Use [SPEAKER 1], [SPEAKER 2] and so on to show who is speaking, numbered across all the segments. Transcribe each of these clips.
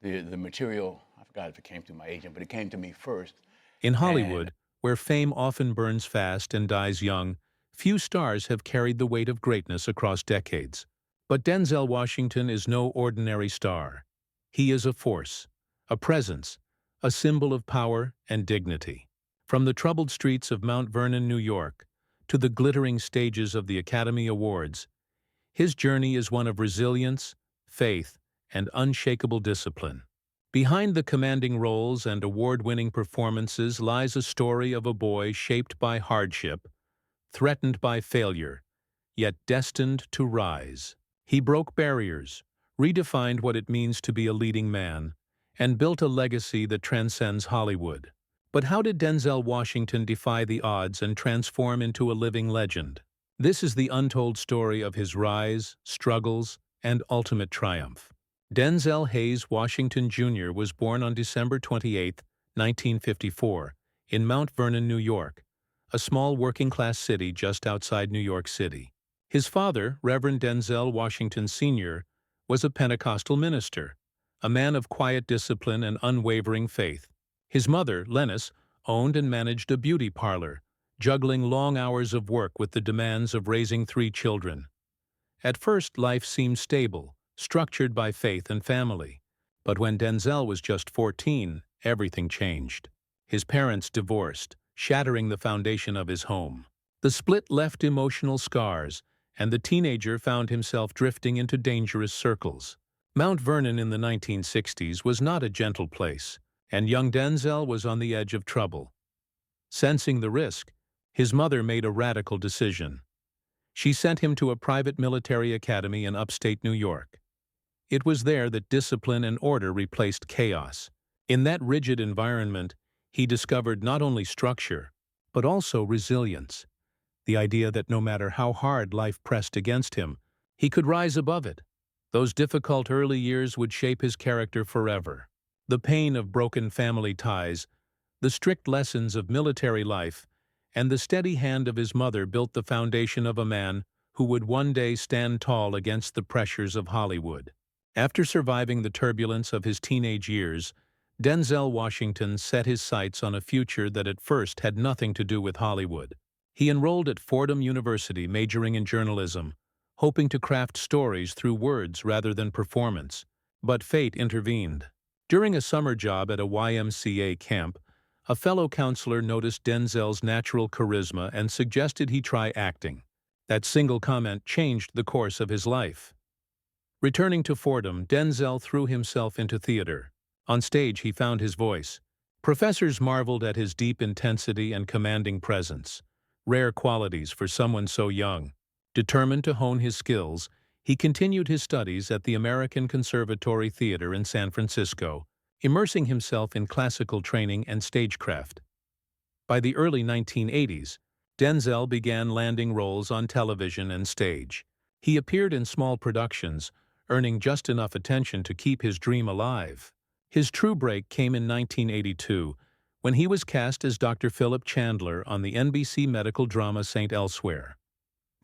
[SPEAKER 1] the material. I forgot if it came through my agent, but it came to me first.
[SPEAKER 2] In
[SPEAKER 1] And
[SPEAKER 2] Hollywood, where fame often burns fast and dies young, few stars have carried the weight of greatness across decades. But Denzel Washington is no ordinary star. He is a force, a presence, a symbol of power and dignity. From the troubled streets of Mount Vernon, New York, to the glittering stages of the Academy Awards, his journey is one of resilience, faith, and unshakable discipline. Behind the commanding roles and award-winning performances lies a story of a boy shaped by hardship, threatened by failure, yet destined to rise. He broke barriers, redefined what it means to be a leading man, and built a legacy that transcends Hollywood. But how did Denzel Washington defy the odds and transform into a living legend? This is the untold story of his rise, struggles, and ultimate triumph. Denzel Hayes Washington Jr. was born on December 28, 1954, in Mount Vernon, New York, a small working-class city just outside New York City. His father, Reverend Denzel Washington Sr., was a Pentecostal minister, a man of quiet discipline and unwavering faith. His mother, Lennis, owned and managed a beauty parlor, juggling long hours of work with the demands of raising 3 children. At first, life seemed stable, structured by faith and family. But when Denzel was just 14, everything changed. His parents divorced, shattering the foundation of his home. The split left emotional scars, and the teenager found himself drifting into dangerous circles. Mount Vernon in the 1960s was not a gentle place, and young Denzel was on the edge of trouble. Sensing the risk, his mother made a radical decision. She sent him to a private military academy in upstate New York. It was there that discipline and order replaced chaos. In that rigid environment, he discovered not only structure, but also resilience. The idea that no matter how hard life pressed against him, he could rise above it. Those difficult early years would shape his character forever. The pain of broken family ties, the strict lessons of military life, and the steady hand of his mother built the foundation of a man who would one day stand tall against the pressures of Hollywood. After surviving the turbulence of his teenage years, Denzel Washington set his sights on a future that at first had nothing to do with Hollywood. He enrolled at Fordham University, majoring in journalism, hoping to craft stories through words rather than performance. But fate intervened. During a summer job at a YMCA camp, a fellow counselor noticed Denzel's natural charisma and suggested he try acting. That single comment changed the course of his life. Returning to Fordham, Denzel threw himself into theater. On stage, he found his voice. Professors marveled at his deep intensity and commanding presence, rare qualities for someone so young. Determined to hone his skills, he continued his studies at the American Conservatory Theater in San Francisco, immersing himself in classical training and stagecraft. By the early 1980s, Denzel began landing roles on television and stage. He appeared in small productions, earning just enough attention to keep his dream alive. His true break came in 1982, when he was cast as Dr. Philip Chandler on the NBC medical drama St. Elsewhere.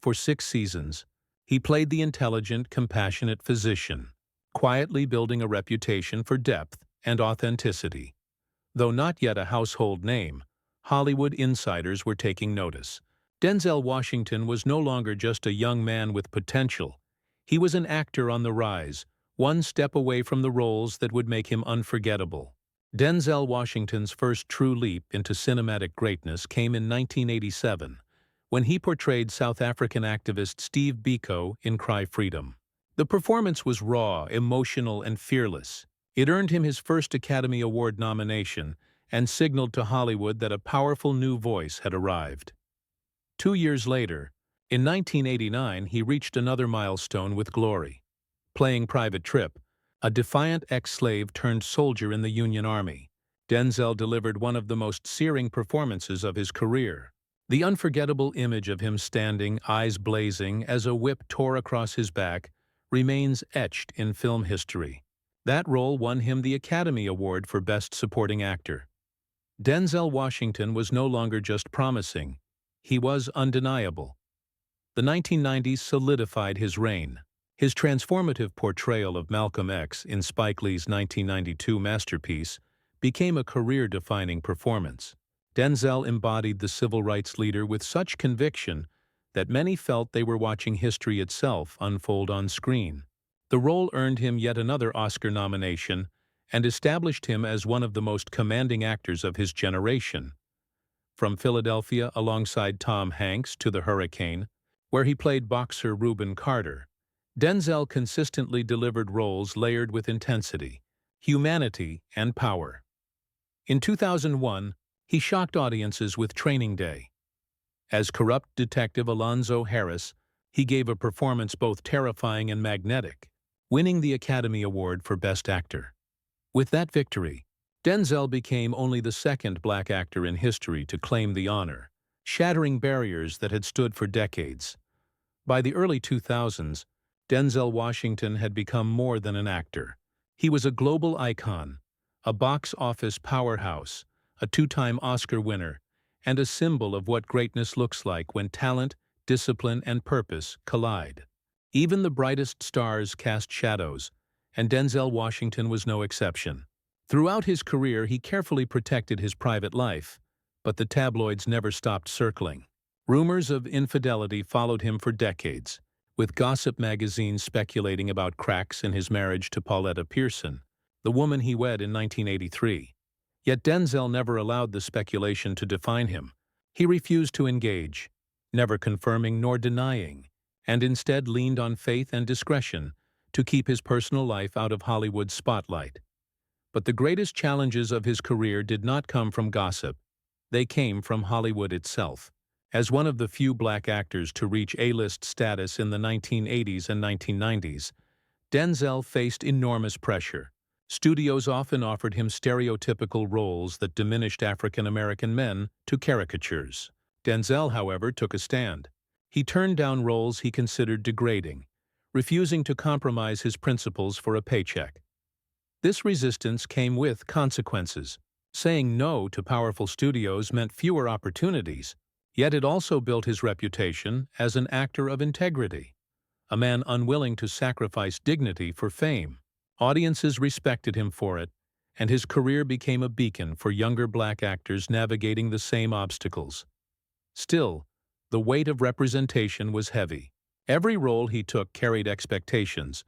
[SPEAKER 2] For 6 seasons, he played the intelligent, compassionate physician, quietly building a reputation for depth and authenticity. Though not yet a household name, Hollywood insiders were taking notice. Denzel Washington was no longer just a young man with potential. He was an actor on the rise, one step away from the roles that would make him unforgettable. Denzel Washington's first true leap into cinematic greatness came in 1987, when he portrayed South African activist Steve Biko in Cry Freedom. The performance was raw, emotional, and fearless. It earned him his first Academy Award nomination and signaled to Hollywood that a powerful new voice had arrived. 2 years later, in 1989, he reached another milestone with Glory. Playing Private Trip, a defiant ex-slave turned soldier in the Union Army, Denzel delivered one of the most searing performances of his career. The unforgettable image of him standing, eyes blazing, as a whip tore across his back, remains etched in film history. That role won him the Academy Award for Best Supporting Actor. Denzel Washington was no longer just promising, he was undeniable. The 1990s solidified his reign. His transformative portrayal of Malcolm X in Spike Lee's 1992 masterpiece became a career-defining performance. Denzel embodied the civil rights leader with such conviction that many felt they were watching history itself unfold on screen. The role earned him yet another Oscar nomination and established him as one of the most commanding actors of his generation. From Philadelphia alongside Tom Hanks to The Hurricane, where he played boxer Reuben Carter, Denzel consistently delivered roles layered with intensity, humanity, and power. In 2001, he shocked audiences with Training Day. As corrupt detective Alonzo Harris, he gave a performance both terrifying and magnetic, winning the Academy Award for Best Actor. With that victory, Denzel became only the second black actor in history to claim the honor, shattering barriers that had stood for decades. By the early 2000s, Denzel Washington had become more than an actor. He was a global icon, a box office powerhouse, a two-time Oscar winner, and a symbol of what greatness looks like when talent, discipline, and purpose collide. Even the brightest stars cast shadows, and Denzel Washington was no exception. Throughout his career, he carefully protected his private life, but the tabloids never stopped circling. Rumors of infidelity followed him for decades, with gossip magazines speculating about cracks in his marriage to Pauletta Pearson, the woman he wed in 1983. Yet Denzel never allowed the speculation to define him. He refused to engage, never confirming nor denying, and instead leaned on faith and discretion to keep his personal life out of Hollywood's spotlight. But the greatest challenges of his career did not come from gossip. They came from Hollywood itself. As one of the few black actors to reach A-list status in the 1980s and 1990s, Denzel faced enormous pressure. Studios often offered him stereotypical roles that diminished African-American men to caricatures. Denzel, however, took a stand. He turned down roles he considered degrading, refusing to compromise his principles for a paycheck. This resistance came with consequences. Saying no to powerful studios meant fewer opportunities, yet it also built his reputation as an actor of integrity, a man unwilling to sacrifice dignity for fame. Audiences respected him for it, and his career became a beacon for younger black actors navigating the same obstacles. Still, the weight of representation was heavy. Every role he took carried expectations,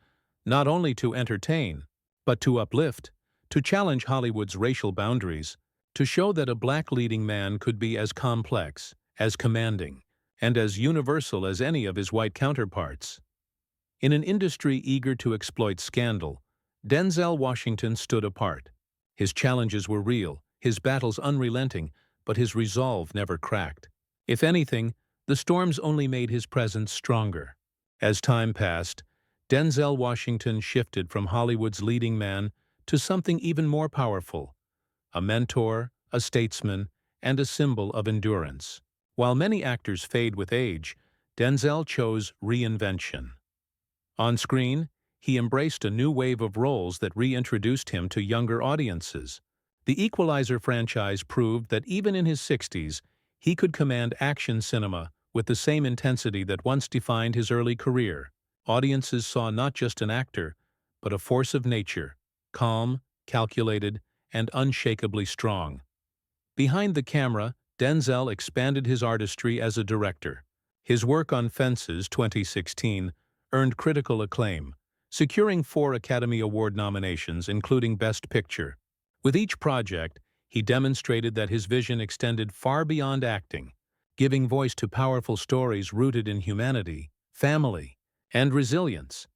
[SPEAKER 2] not only to entertain, but to uplift, to challenge Hollywood's racial boundaries, to show that a black leading man could be as complex, as commanding, and as universal as any of his white counterparts. In an industry eager to exploit scandal, Denzel Washington stood apart. His challenges were real, his battles unrelenting, but his resolve never cracked. If anything, the storms only made his presence stronger. As time passed, Denzel Washington shifted from Hollywood's leading man to something even more powerful, a mentor, a statesman, and a symbol of endurance. While many actors fade with age, Denzel chose reinvention. On screen, he embraced a new wave of roles that reintroduced him to younger audiences. The Equalizer franchise proved that even in his 60s, he could command action cinema with the same intensity that once defined his early career. Audiences saw not just an actor, but a force of nature, calm, calculated, and unshakably strong. Behind the camera, Denzel expanded his artistry as a director. His work on Fences 2016 earned critical acclaim, securing 4 Academy Award nominations, including Best Picture. With each project, he demonstrated that his vision extended far beyond acting, giving voice to powerful stories rooted in humanity, family, and resilience.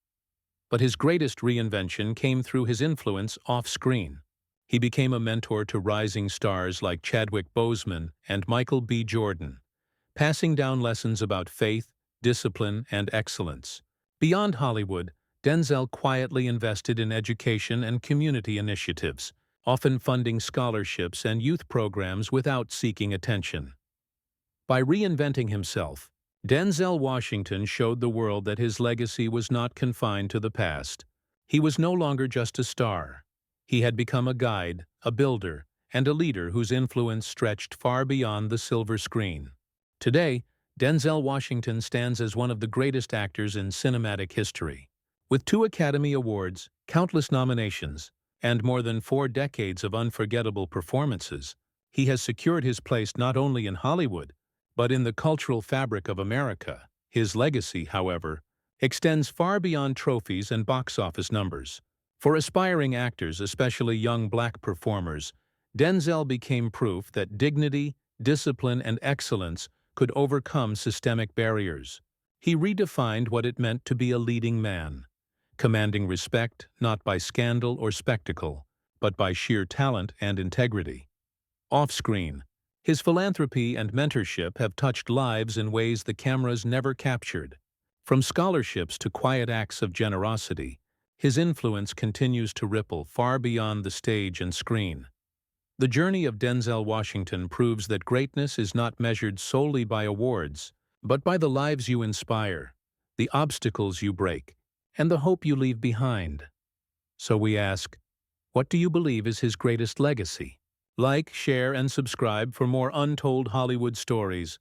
[SPEAKER 2] But his greatest reinvention came through his influence off-screen. He became a mentor to rising stars like Chadwick Boseman and Michael B. Jordan, passing down lessons about faith, discipline, and excellence. Beyond Hollywood, Denzel quietly invested in education and community initiatives, often funding scholarships and youth programs without seeking attention. By reinventing himself, Denzel Washington showed the world that his legacy was not confined to the past. He was no longer just a star. He had become a guide, a builder, and a leader whose influence stretched far beyond the silver screen. Today, Denzel Washington stands as one of the greatest actors in cinematic history. With 2 Academy Awards, countless nominations, and more than 4 decades of unforgettable performances, he has secured his place not only in Hollywood, but in the cultural fabric of America. His legacy, however, extends far beyond trophies and box office numbers. For aspiring actors, especially young black performers, Denzel became proof that dignity, discipline, and excellence could overcome systemic barriers. He redefined what it meant to be a leading man, commanding respect not by scandal or spectacle, but by sheer talent and integrity. Off-screen, his philanthropy and mentorship have touched lives in ways the cameras never captured. From scholarships to quiet acts of generosity, his influence continues to ripple far beyond the stage and screen. The journey of Denzel Washington proves that greatness is not measured solely by awards, but by the lives you inspire, the obstacles you break, and the hope you leave behind. So we ask, what do you believe is his greatest legacy? Like, share, and subscribe for more untold Hollywood stories.